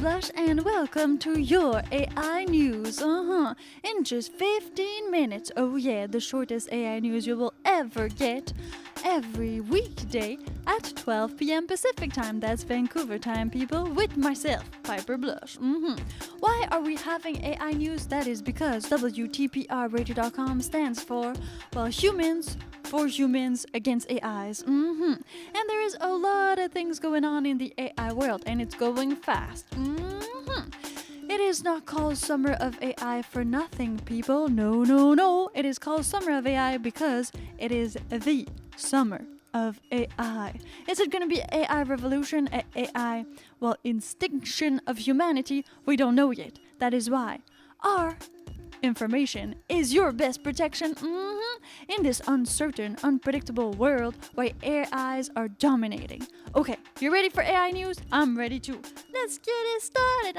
Blush, and welcome to your AI news. In just 15 minutes. Oh yeah, the shortest AI news you will ever get. Every weekday at 12 p.m. Pacific time. That's Vancouver time, people, with myself, Piper Blush. Why are we having AI news? That is because WTPRradio.com stands for, well, humans for humans against AIs. And there is a lot of things going on in the AI world, and it's going fast. It is not called Summer of AI for nothing, people. No, no, no. It is called Summer of AI because it is the summer of AI. Is it going to be AI revolution, AI, well, extinction of humanity? We don't know yet. That is why our information is your best protection in this uncertain, unpredictable world where AIs are dominating. Okay, you ready for AI news? I'm ready too. Let's get it started.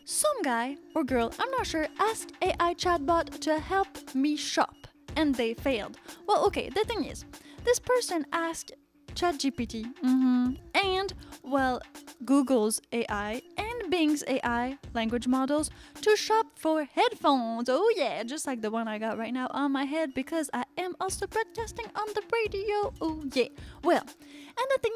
Some guy or girl, I'm not sure, asked AI chatbot to help me shop, and they failed. Well, okay, the thing is, this person asked ChatGPT and, well, Google's AI and Bing's AI language models to shop for headphones. Oh yeah, just like the one I got right now on my head because I am also broadcasting on the radio. Oh yeah. Well, and the thing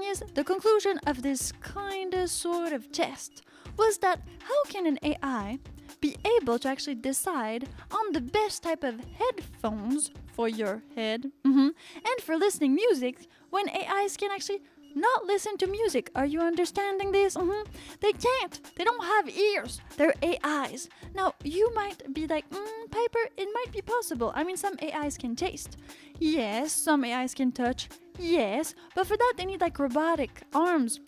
is, the conclusion of this kind of sort of test was that how can an AI be able to actually decide on the best type of headphones for your head and for listening music when AIs can actually not listen to music? Are you understanding this? They can't. They don't have ears. They're AIs. Now, you might be like, Piper, it might be possible. I mean, some AIs can taste. Yes, some AIs can touch. Yes, but for that, they need like robotic arms,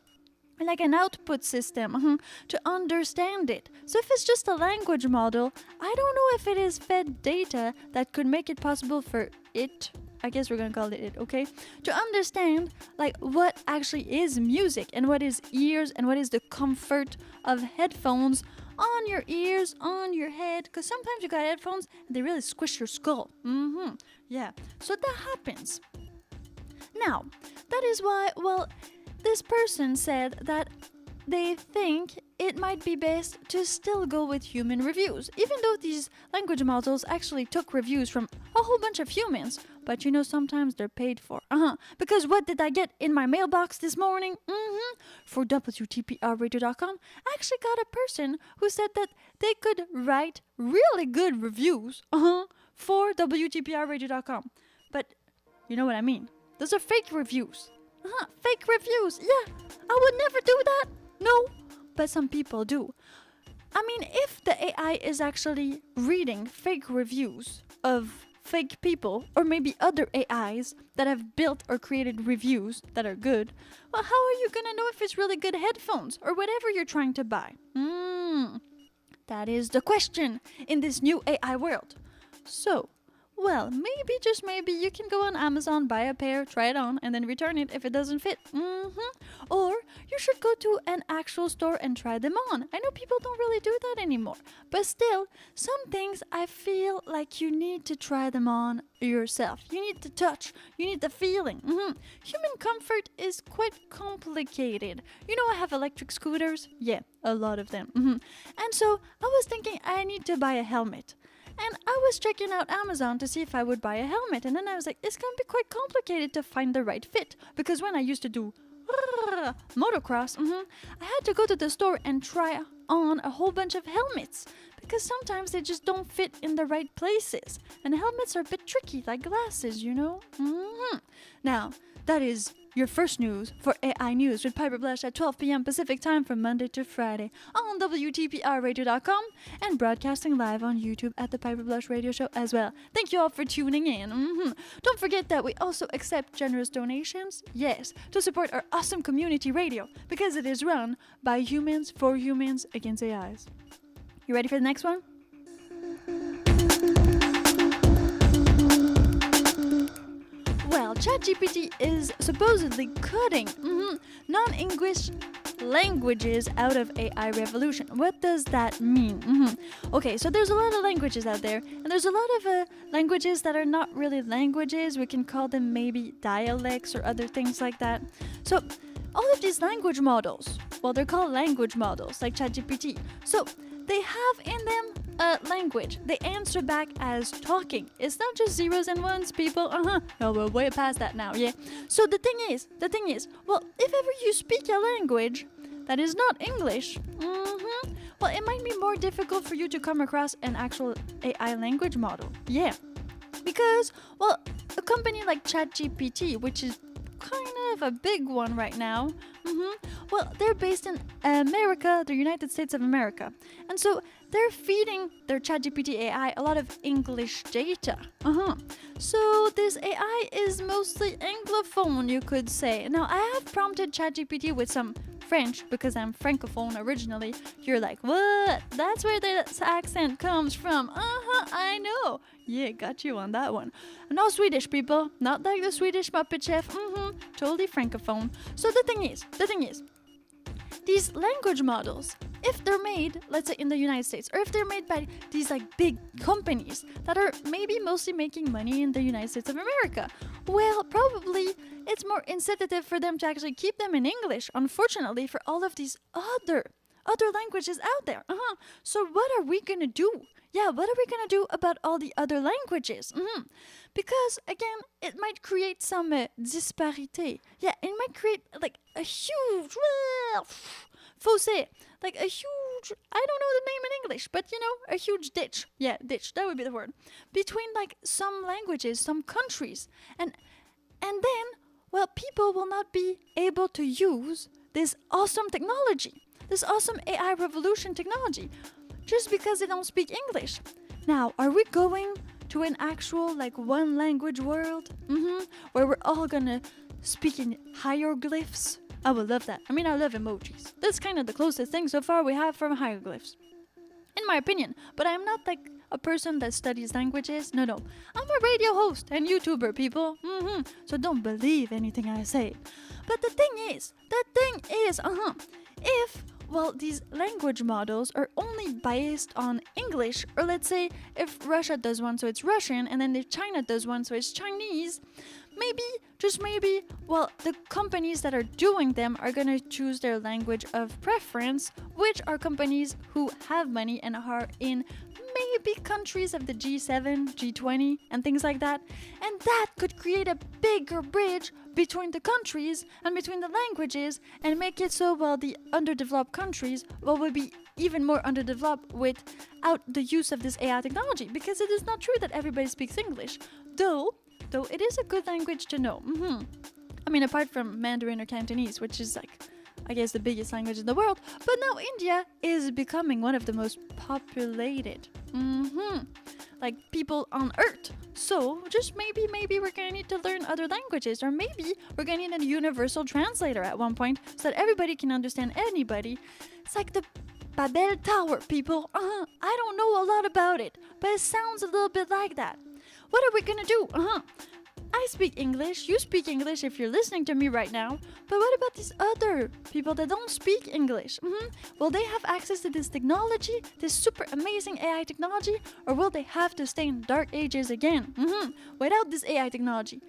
like an output system to understand it. So if it's just a language model, I don't know if it is fed data that could make it possible for it, I guess we're gonna call it, okay, to understand like what actually is music and what is ears and what is the comfort of headphones on your ears, on your head, because sometimes you got headphones and they really squish your skull. Yeah, so that happens. Now, that is why, well, this person said that they think it might be best to still go with human reviews, even though these language models actually took reviews from a whole bunch of humans. But you know, sometimes they're paid for. Because what did I get in my mailbox this morning? For WTPRradio.com, I actually got a person who said that they could write really good reviews for WTPRradio.com. But you know what I mean? Those are fake reviews. Fake reviews. Yeah, I would never do that. No, but some people do. I mean, if the AI is actually reading fake reviews of fake people, or maybe other AIs that have built or created reviews that are good, well, how are you gonna know if it's really good headphones or whatever you're trying to buy? That is the question in this new AI world. So, well, maybe, just maybe, you can go on Amazon, buy a pair, try it on, and then return it if it doesn't fit. Or you should go to an actual store and try them on. I know people don't really do that anymore. But still, some things I feel like you need to try them on yourself. You need the touch. You need the feeling. Human comfort is quite complicated. You know, I have electric scooters. Yeah, a lot of them. And so I was thinking I need to buy a helmet. And I was checking out Amazon to see if I would buy a helmet. And then I was like, it's going to be quite complicated to find the right fit. Because when I used to do motocross, I had to go to the store and try on a whole bunch of helmets. Because sometimes they just don't fit in the right places. And helmets are a bit tricky, like glasses, you know? Now, that is your first news for AI News with Piper Blush at 12 p.m. Pacific time from Monday to Friday on WTPRradio.com and broadcasting live on YouTube at the Piper Blush Radio Show as well. Thank you all for tuning in. Don't forget that we also accept generous donations, yes, to support our awesome community radio because it is run by humans for humans against AIs. You ready for the next one? Well, ChatGPT is supposedly cutting non-English languages out of AI revolution. What does that mean? Okay, so there's a lot of languages out there, and there's a lot of languages that are not really languages. We can call them maybe dialects or other things like that. So all of these language models, well, they're called language models, like ChatGPT. So they have in them a language. They answer back as talking. It's not just zeros and ones, people. No, we're way past that now, yeah. So the thing is, well, if ever you speak a language that is not English, well, it might be more difficult for you to come across an actual AI language model. Yeah. Because, well, a company like ChatGPT, which is kind of a big one right now, well, they're based in America, the United States of America. And so they're feeding their ChatGPT AI a lot of English data. So this AI is mostly Anglophone, you could say. Now, I have prompted ChatGPT with some French because I'm Francophone originally. You're like, what? That's where this accent comes from. I know. Yeah, got you on that one. No Swedish, people. Not like the Swedish Muppet Chef. Totally Francophone. So the thing is, these language models, if they're made, let's say in the United States, or if they're made by these like big companies that are maybe mostly making money in the United States of America, well, probably it's more incentive for them to actually keep them in English, unfortunately, for all of these other languages out there. So what are we gonna do? Yeah, what are we gonna do about all the other languages? Because, again, it might create some disparité. Yeah, it might create like a huge fossé, like a huge, I don't know the name in English, but you know, a huge ditch. Yeah, ditch, that would be the word. Between like some languages, some countries. And then, well, people will not be able to use this awesome technology, this awesome AI revolution technology, just because they don't speak English. Now, are we going to an actual like one language world? Where we're all gonna speak in hieroglyphs? I would love that. I mean, I love emojis. That's kind of the closest thing so far we have from hieroglyphs, in my opinion. But I'm not like a person that studies languages. No. I'm a radio host and YouTuber, people. So don't believe anything I say. But the thing is, if, well, these language models are only based on English, or let's say if Russia does one, so it's Russian, and then if China does one, so it's Chinese, maybe, just maybe, well, the companies that are doing them are gonna choose their language of preference, which are companies who have money and are in maybe countries of the G7, G20, and things like that. And that could create a bigger bridge between the countries and between the languages and make it so, well, the underdeveloped countries, well, will be even more underdeveloped without the use of this AI technology. Because it is not true that everybody speaks English. Though it is a good language to know. I mean, apart from Mandarin or Cantonese, which is like, I guess, the biggest language in the world. But now India is becoming one of the most populated, like, people on Earth. So just maybe we're gonna need to learn other languages, or maybe we're gonna need a universal translator at one point so that everybody can understand anybody. It's like the Babel Tower, people. I don't know a lot about it, but it sounds a little bit like that. What are we gonna do? I speak English, you speak English if you're listening to me right now, but what about these other people that don't speak English? Will they have access to this technology, this super amazing AI technology, or will they have to stay in dark ages again, without this AI technology?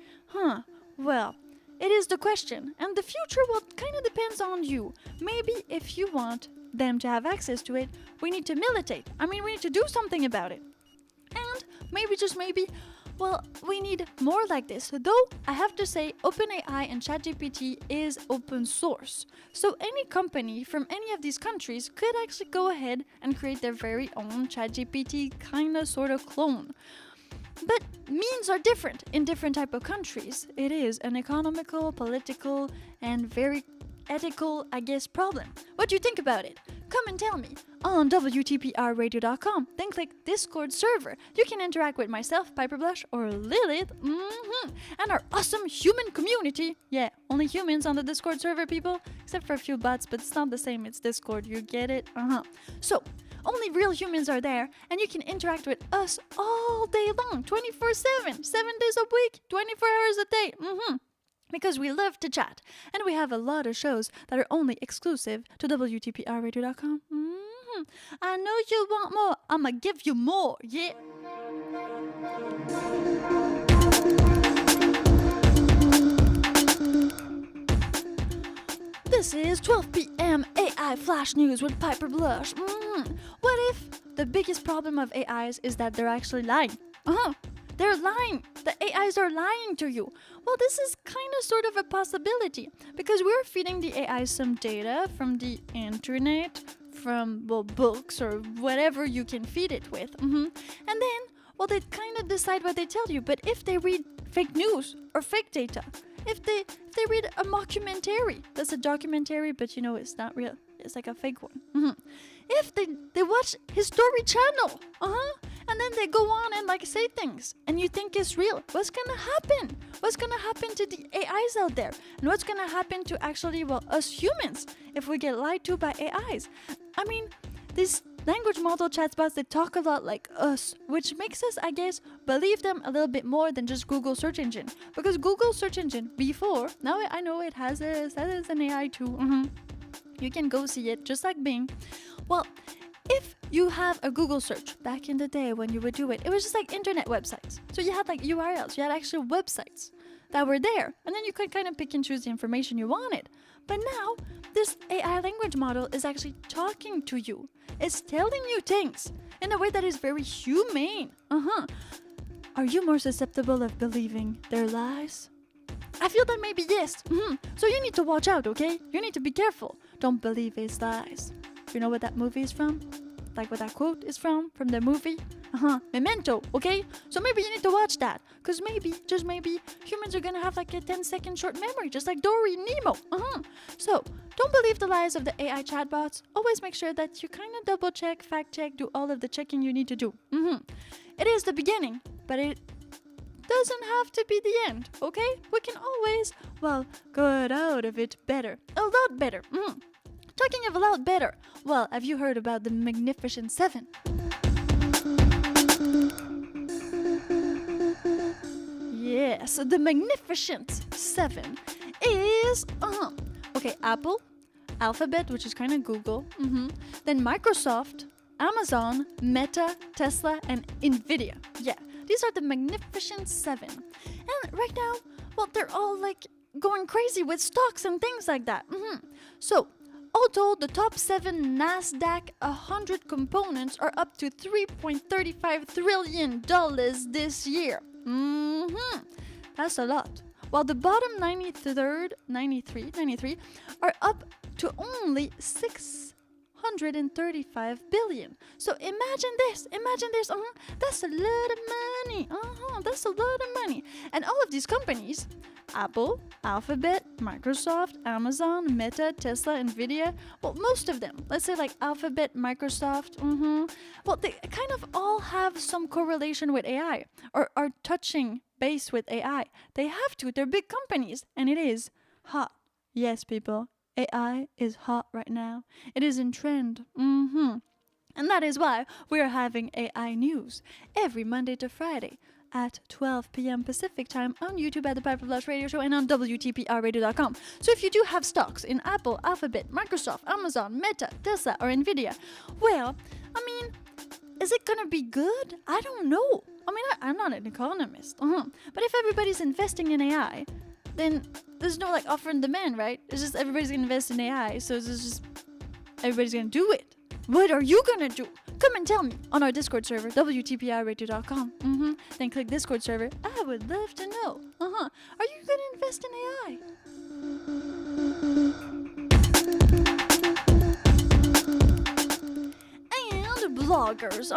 Well, it is the question, and the future, well, kind of depends on you. Maybe if you want them to have access to it, we need to militate. I mean, we need to do something about it. And maybe, just maybe, well, we need more like this. Though, I have to say, OpenAI and ChatGPT is open source. So any company from any of these countries could actually go ahead and create their very own ChatGPT kind of sort of clone. But means are different in different type of countries. It is an economical, political, and very ethical, I guess, problem. What do you think about it? Come and tell me on WTPRradio.com. Then click Discord server. You can interact with myself, Piper Blush, or Lilith, and our awesome human community. Yeah, only humans on the Discord server, people, except for a few bots, but it's not the same. It's Discord. You get it? So, only real humans are there, and you can interact with us all day long, 24/7, 7 days a week, 24 hours a day. Because we love to chat, and we have a lot of shows that are only exclusive to WTPRradio.com. I know you want more. I'ma give you more, yeah. This is 12 p.m. AI Flash News with Piper Blush. What if the biggest problem of AIs is that they're actually lying? They're lying. The AIs are lying to you. Well, this is kind of sort of a possibility because we're feeding the AI some data from the internet, from, well, books or whatever you can feed it with. And then, well, they kind of decide what they tell you. But if they read fake news or fake data, if they read a mockumentary, that's a documentary, but you know it's not real. It's like a fake one. If they watch History Channel, and then they go on and like say things, and you think it's real, what's gonna happen? What's gonna happen to the AIs out there? And what's gonna happen to actually, well, us humans if we get lied to by AIs? I mean, these language model chatbots, they talk a lot like us, which makes us, I guess, believe them a little bit more than just Google search engine. Because Google search engine before, now I know it has an AI too. You can go see it, just like Bing. Well, if you have a Google search, back in the day when you would do it, it was just like internet websites. So you had like URLs, you had actual websites that were there, and then you could kind of pick and choose the information you wanted. But now, this AI language model is actually talking to you. It's telling you things in a way that is very humane. Are you more susceptible of believing their lies? I feel that maybe yes. So you need to watch out, okay? You need to be careful. Don't believe his lies. You know what that movie is from? Like what that quote is from the movie? Memento, okay? So maybe you need to watch that. Because maybe, just maybe, humans are gonna have like a 10-second short memory, just like Dory and Nemo. So, don't believe the lies of the AI chatbots. Always make sure that you kind of double check, fact check, do all of the checking you need to do. It is the beginning, but it doesn't have to be the end, okay? We can always, well, get out of it better. A lot better. Talking of a lot better, well, have you heard about the Magnificent Seven? Yes, the Magnificent Seven is, okay, Apple, Alphabet, which is kind of Google, then Microsoft, Amazon, Meta, Tesla, and Nvidia. Yeah, these are the Magnificent Seven. And right now, well, they're all like going crazy with stocks and things like that. So, all told, the top 7 NASDAQ 100 components are up to $3.35 trillion this year. That's a lot. While the bottom 93 are up to only 635 billion. So imagine this. That's a lot of money. That's a lot of money. And all of these companies, Apple, Alphabet, Microsoft, Amazon, Meta, Tesla, Nvidia, well, most of them, let's say like Alphabet, Microsoft, well, they kind of all have some correlation with AI or are touching base with AI. They have to. They're big companies, and it is hot. Yes, people, AI is hot right now. It is in trend. And that is why we are having AI news every Monday to Friday at 12 p.m. Pacific time on YouTube at the Piper Blush Radio Show and on WTPRradio.com. So if you do have stocks in Apple, Alphabet, Microsoft, Amazon, Meta, Tesla, or Nvidia, well, I mean, is it gonna be good? I don't know. I mean, I'm not an economist. But if everybody's investing in AI, then there's no like offer and demand, right? It's just everybody's gonna invest in AI, so it's just everybody's gonna do it. What are you gonna do? Come and tell me on our Discord server, WTPRradio.com. Then click Discord server. I would love to know. Are you gonna invest in AI? And bloggers.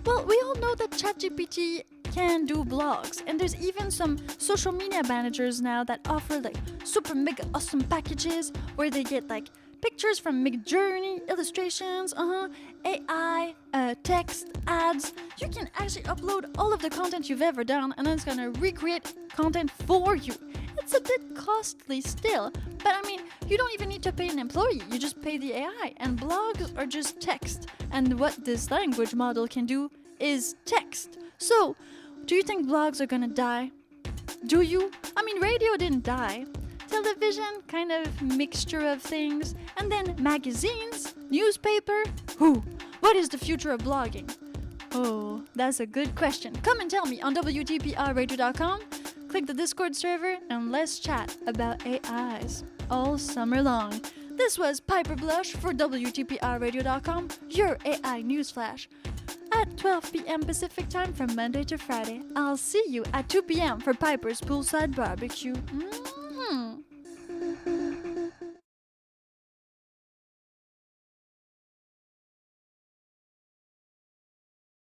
Well, we all know that ChatGPT can do blogs, and there's even some social media managers now that offer like super mega awesome packages where they get like pictures from Midjourney, illustrations, AI, text, ads. You can actually upload all of the content you've ever done, and then it's gonna recreate content for you. It's a bit costly still, but I mean, you don't even need to pay an employee. You just pay the AI, and blogs are just text. And what this language model can do is text. So, do you think blogs are gonna die? Do you? I mean, radio didn't die. Television, kind of mixture of things. And then magazines, newspaper. What is the future of blogging? Oh, that's a good question. Come and tell me on WTPRradio.com. Click the Discord server and let's chat about AIs. all summer long. This was Piper Blush for WTPRradio.com, your AI news flash. At 12 p.m. Pacific time from Monday to Friday. I'll see you at 2 p.m. for Piper's Poolside Barbecue.